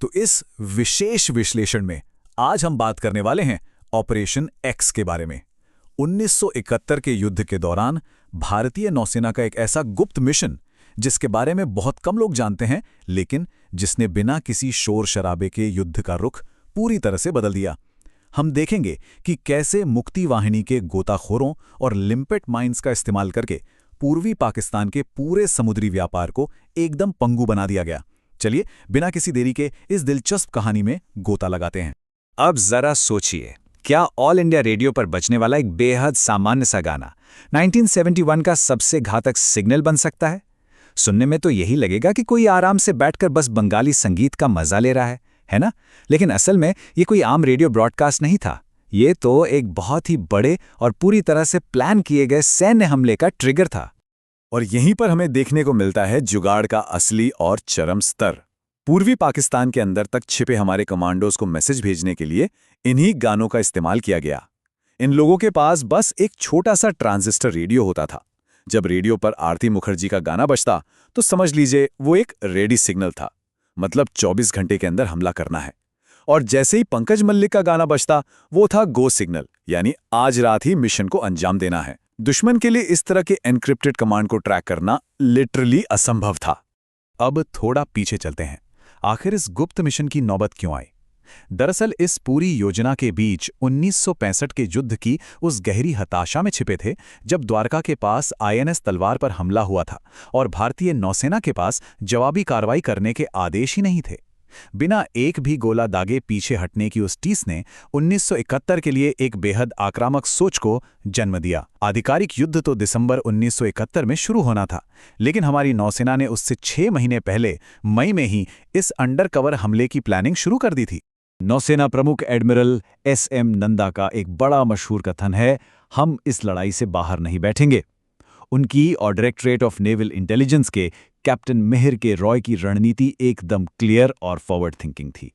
तो इस विशेष विश्लेषण में आज हम बात करने वाले हैं ऑपरेशन एक्स के बारे में। 1971 के युद्ध के दौरान भारतीय नौसेना का एक ऐसा गुप्त मिशन जिसके बारे में बहुत कम लोग जानते हैं, लेकिन जिसने बिना किसी शोर शराबे के युद्ध का रुख पूरी तरह से बदल दिया। हम देखेंगे कि कैसे मुक्ति वाहिनी के गोताखोरों और लिम्पेट माइंस का इस्तेमाल करके पूर्वी पाकिस्तान के पूरे समुद्री व्यापार को एकदम पंगु बना दिया गया। चलिए बिना किसी देरी के इस दिलचस्प कहानी में गोता लगाते हैं। अब जरा सोचिए, क्या ऑल इंडिया रेडियो पर बजने वाला एक बेहद सामान्य सा गाना 1971 का सबसे घातक सिग्नल बन सकता है? सुनने में तो यही लगेगा कि कोई आराम से बैठकर बस बंगाली संगीत का मजा ले रहा है ना? लेकिन असल में ये कोई आम रेडियो ब्रॉडकास्ट नहीं था। ये तो एक बहुत ही बड़े और पूरी तरह से प्लान किए गए सैन्य हमले का ट्रिगर था। और यहीं पर हमें देखने को मिलता है जुगाड़ का असली और चरम स्तर। पूर्वी पाकिस्तान के अंदर तक छिपे हमारे कमांडोज को मैसेज भेजने के लिए इन्हीं गानों का इस्तेमाल किया गया। इन लोगों के पास बस एक छोटा सा ट्रांजिस्टर रेडियो होता था। जब रेडियो पर आरती मुखर्जी का गाना बजता तो समझ लीजिए वो एक रेडी सिग्नल था, मतलब 24 घंटे के अंदर हमला करना है। और जैसे ही पंकज मल्लिक का गाना बजता वो था गो सिग्नल, यानी आज रात ही मिशन को अंजाम देना है। दुश्मन के लिए इस तरह के एन्क्रिप्टेड कमांड को ट्रैक करना लिटरली असंभव था। अब थोड़ा पीछे चलते हैं, आखिर इस गुप्त मिशन की नौबत क्यों आई? दरअसल इस पूरी योजना के बीच 1965 के युद्ध की उस गहरी हताशा में छिपे थे जब द्वारका के पास आईएनएस तलवार पर हमला हुआ था और भारतीय नौसेना के पास जवाबी कार्रवाई करने के आदेश ही नहीं थे। बिना एक भी गोला दागे पीछे हटने की उस टीस ने 1971 के लिए एक बेहद आक्रामक सोच को जन्म दिया। आधिकारिक युद्ध तो दिसंबर 1971 में शुरू होना था, लेकिन हमारी नौसेना ने उससे 6 महीने पहले मई में ही इस अंडरकवर हमले की प्लानिंग शुरू कर दी थी। नौसेना प्रमुख एडमिरल एसएम नंदा का एक बड़ा मशहूर कथन है, हम इस लड़ाई से बाहर नहीं बैठेंगे। उनकी और डायरेक्टरेट ऑफ नेवल इंटेलिजेंस के कैप्टन मिहिर के रॉय की रणनीति एकदम क्लियर और फॉरवर्ड थिंकिंग थी।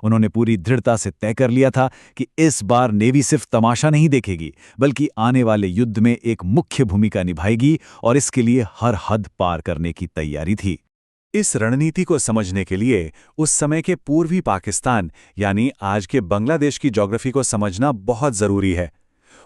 उन्होंने पूरी दृढ़ता से तय कर लिया था कि इस बार नेवी सिर्फ तमाशा नहीं देखेगी, बल्कि आने वाले युद्ध में एक मुख्य भूमिका निभाएगी और इसके लिए हर हद पार करने की तैयारी थी। इस रणनीति को समझने के लिए उस समय के पूर्वी पाकिस्तान यानी आज के बांग्लादेश की ज्योग्राफी को समझना बहुत जरूरी है।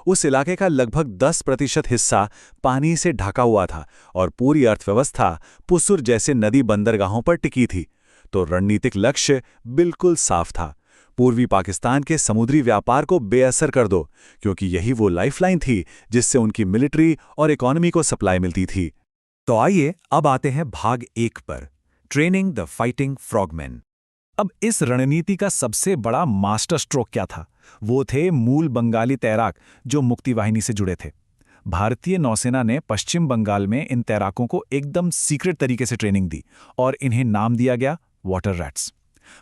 उस इलाके का लगभग 10% हिस्सा पानी से ढका हुआ था और पूरी अर्थव्यवस्था पुसुर जैसे नदी बंदरगाहों पर टिकी थी। तो रणनीतिक लक्ष्य बिल्कुल साफ था, पूर्वी पाकिस्तान के समुद्री व्यापार को बेअसर कर दो, क्योंकि यही वो लाइफलाइन थी जिससे उनकी मिलिट्री और इकोनॉमी को सप्लाई मिलती थी। तो आइए अब आते हैं भाग 1 पर, ट्रेनिंग द फाइटिंग फ्रॉगमैन। अब इस रणनीति का सबसे बड़ा मास्टर स्ट्रोक क्या था? वो थे मूल बंगाली तैराक जो मुक्ति वाहिनी से जुड़े थे। भारतीय नौसेना ने पश्चिम बंगाल में इन तैराकों को एकदम सीक्रेट तरीके से ट्रेनिंग दी और इन्हें नाम दिया गया वाटर रैट्स।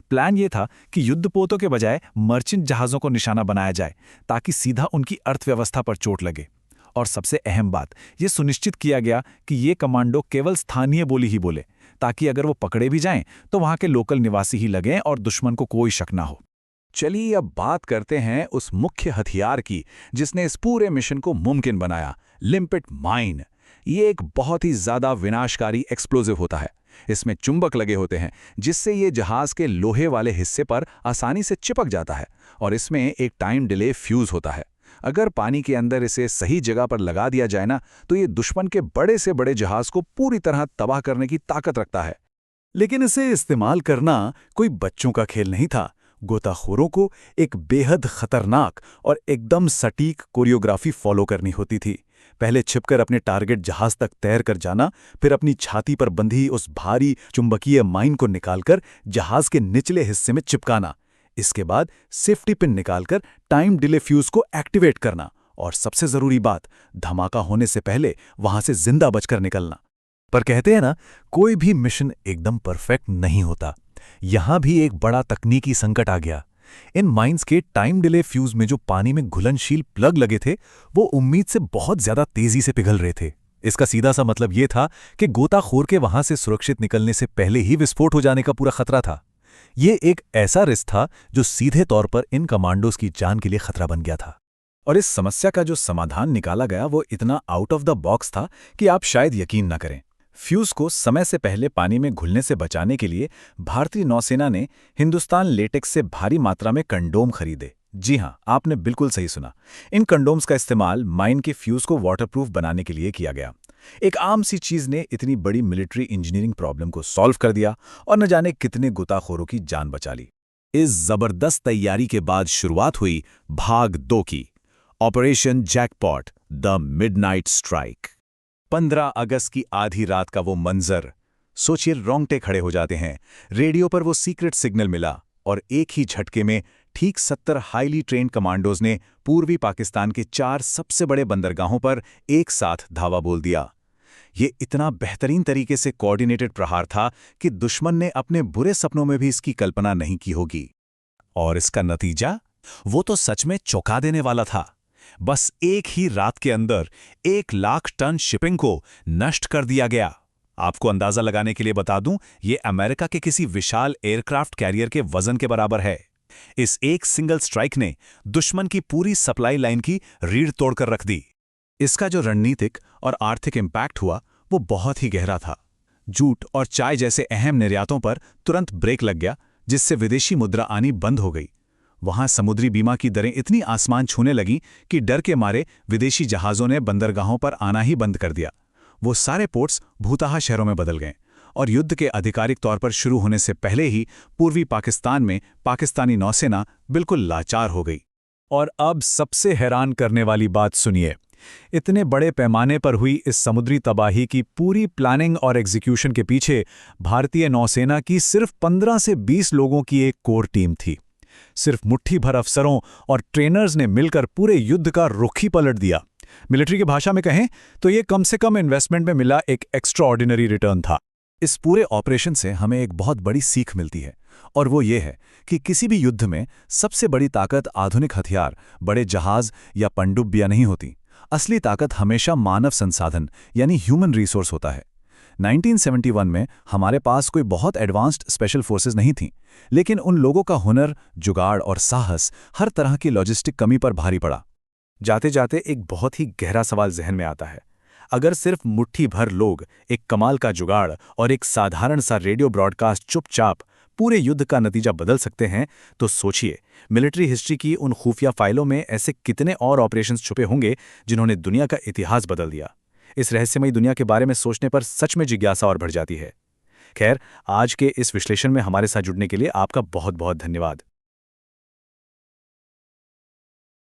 प्लान ये था कि युद्धपोतों के बजाय मर्चेंट जहाज़ों को निशाना बनाया जाए ताकि सीधा उनकी अर्थव्यवस्था पर चोट लगे। और सबसे अहम बात, ये सुनिश्चित किया गया कि ये कमांडो केवल स्थानीय बोली ही बोले, ताकि अगर वो पकड़े भी जाएं तो वहां के लोकल निवासी ही लगें और दुश्मन को कोई शक ना हो। चलिए अब बात करते हैं उस मुख्य हथियार की जिसने इस पूरे मिशन को मुमकिन बनाया, लिम्पेट माइन। ये एक बहुत ही ज्यादा विनाशकारी एक्सप्लोजिव होता है। इसमें चुंबक लगे होते हैं जिससे ये जहाज के लोहे वाले हिस्से पर आसानी से चिपक जाता है और इसमें एक टाइम डिले फ्यूज होता है। अगर पानी के अंदर इसे सही जगह पर लगा दिया जाए ना, तो ये दुश्मन के बड़े से बड़े जहाज को पूरी तरह तबाह करने की ताकत रखता है। लेकिन इसे इस्तेमाल करना कोई बच्चों का खेल नहीं था। गोताखोरों को एक बेहद खतरनाक और एकदम सटीक कोरियोग्राफी फॉलो करनी होती थी। पहले छिपकर अपने टारगेट जहाज तक तैर कर जाना, फिर अपनी छाती पर बंधी उस भारी चुंबकीय माइन को निकालकर जहाज के निचले हिस्से में चिपकाना। इसके बाद सेफ्टी पिन निकालकर टाइम डिले फ्यूज को एक्टिवेट करना और सबसे जरूरी बात, धमाका होने से पहले वहां से जिंदा बचकर निकलना। पर कहते हैं ना, कोई भी मिशन एकदम परफेक्ट नहीं होता। यहां भी एक बड़ा तकनीकी संकट आ गया। इन माइंस के टाइम डिले फ्यूज में जो पानी में घुलनशील प्लग लगे थे, वो उम्मीद से बहुत ज्यादा तेजी से पिघल रहे थे। इसका सीधा सा मतलब ये था कि गोताखोर के वहां से सुरक्षित निकलने से पहले ही विस्फोट हो जाने का पूरा खतरा था। ये एक ऐसा रिस्क था जो सीधे तौर पर इन कमांडोज की जान के लिए खतरा बन गया था। और इस समस्या का जो समाधान निकाला गया वो इतना आउट ऑफ द बॉक्स था कि आप शायद यकीन न करें। फ्यूज को समय से पहले पानी में घुलने से बचाने के लिए भारतीय नौसेना ने हिंदुस्तान लेटेक्स से भारी मात्रा में कंडोम खरीदे। जी हां, आपने बिल्कुल सही सुना। इन कंडोम्स का इस्तेमाल माइन के फ्यूज को वाटरप्रूफ बनाने के लिए किया गया। एक आम सी चीज ने इतनी बड़ी मिलिट्री इंजीनियरिंग प्रॉब्लम को सॉल्व कर दिया और न जाने कितने गोताखोरों की जान बचा ली। इस जबरदस्त तैयारी के बाद शुरुआत हुई भाग 2 की, operation jackpot the midnight strike. 15 अगस्त की आधी रात का वो मंजर, सोचिए, रोंगटे खड़े हो जाते हैं। रेडियो पर वो सीक्रेट सिग्नल मिला और एक ही झटके में ठीक 70 हाईली ट्रेन्ड कमांडोज ने पूर्वी पाकिस्तान के 4 सबसे बड़े बंदरगाहों पर एक साथ धावा बोल दिया। ये इतना बेहतरीन तरीके से कोऑर्डिनेटेड प्रहार था कि दुश्मन ने अपने बुरे सपनों में भी इसकी कल्पना नहीं की होगी। और इसका नतीजा, वो तो सच में चौंका देने वाला था। बस एक ही रात के अंदर 1 लाख टन शिपिंग को नष्ट कर दिया गया। आपको अंदाजा लगाने के लिए बता दूं, ये अमेरिका के किसी विशाल एयरक्राफ्ट कैरियर के वजन के बराबर है। इस एक सिंगल स्ट्राइक ने दुश्मन की पूरी सप्लाई लाइन की रीढ़ तोड़कर रख दी। इसका जो रणनीतिक और आर्थिक इम्पैक्ट हुआ, वो बहुत ही गहरा था। जूट और चाय जैसे अहम निर्यातों पर तुरंत ब्रेक लग गया, जिससे विदेशी मुद्रा आनी बंद हो गई। वहां समुद्री बीमा की दरें इतनी आसमान छूने लगीं कि डर के मारे विदेशी जहाज़ों ने बंदरगाहों पर आना ही बंद कर दिया। वो सारे पोर्ट्स भूतहा शहरों में बदल गए और युद्ध के आधिकारिक तौर पर शुरू होने से पहले ही पूर्वी पाकिस्तान में पाकिस्तानी नौसेना बिल्कुल लाचार हो गई। और अब सबसे हैरान करने वाली बात सुनिए। इतने बड़े पैमाने पर हुई इस समुद्री तबाही की पूरी प्लानिंग और एग्जीक्यूशन के पीछे भारतीय नौसेना की सिर्फ 15 से 20 लोगों की एक कोर टीम थी। सिर्फ मुट्ठी भर अफसरों और ट्रेनर्स ने मिलकर पूरे युद्ध का रुख ही पलट दिया। मिलिट्री की भाषा में कहें तो ये कम से कम इन्वेस्टमेंट में मिला एक एक्स्ट्राऑर्डिनरी रिटर्न था। इस पूरे ऑपरेशन से हमें एक बहुत बड़ी सीख मिलती है, और वो ये है कि किसी भी युद्ध में सबसे बड़ी ताकत आधुनिक हथियार, बड़े जहाज या पनडुब्बियां नहीं होती। असली ताकत हमेशा मानव संसाधन यानी ह्यूमन रिसोर्स होता है। 1971 में हमारे पास कोई बहुत एडवांस्ड स्पेशल फोर्सेस नहीं थीं, लेकिन उन लोगों का हुनर, जुगाड़ और साहस हर तरह की लॉजिस्टिक कमी पर भारी पड़ा। जाते जाते एक बहुत ही गहरा सवाल जहन में आता है। अगर सिर्फ मुट्ठी भर लोग, एक कमाल का जुगाड़ और एक साधारण सा रेडियो ब्रॉडकास्ट चुपचाप पूरे युद्ध का नतीजा बदल सकते हैं, तो सोचिए, मिलिट्री हिस्ट्री की उन खुफिया फाइलों में ऐसे कितने और ऑपरेशंस छुपे होंगे जिन्होंने दुनिया का इतिहास बदल दिया। इस रहस्यमयी दुनिया के बारे में सोचने पर सच में जिज्ञासा और बढ़ जाती है। खैर, आज के इस विश्लेषण में हमारे साथ जुड़ने के लिए आपका बहुत बहुत धन्यवाद।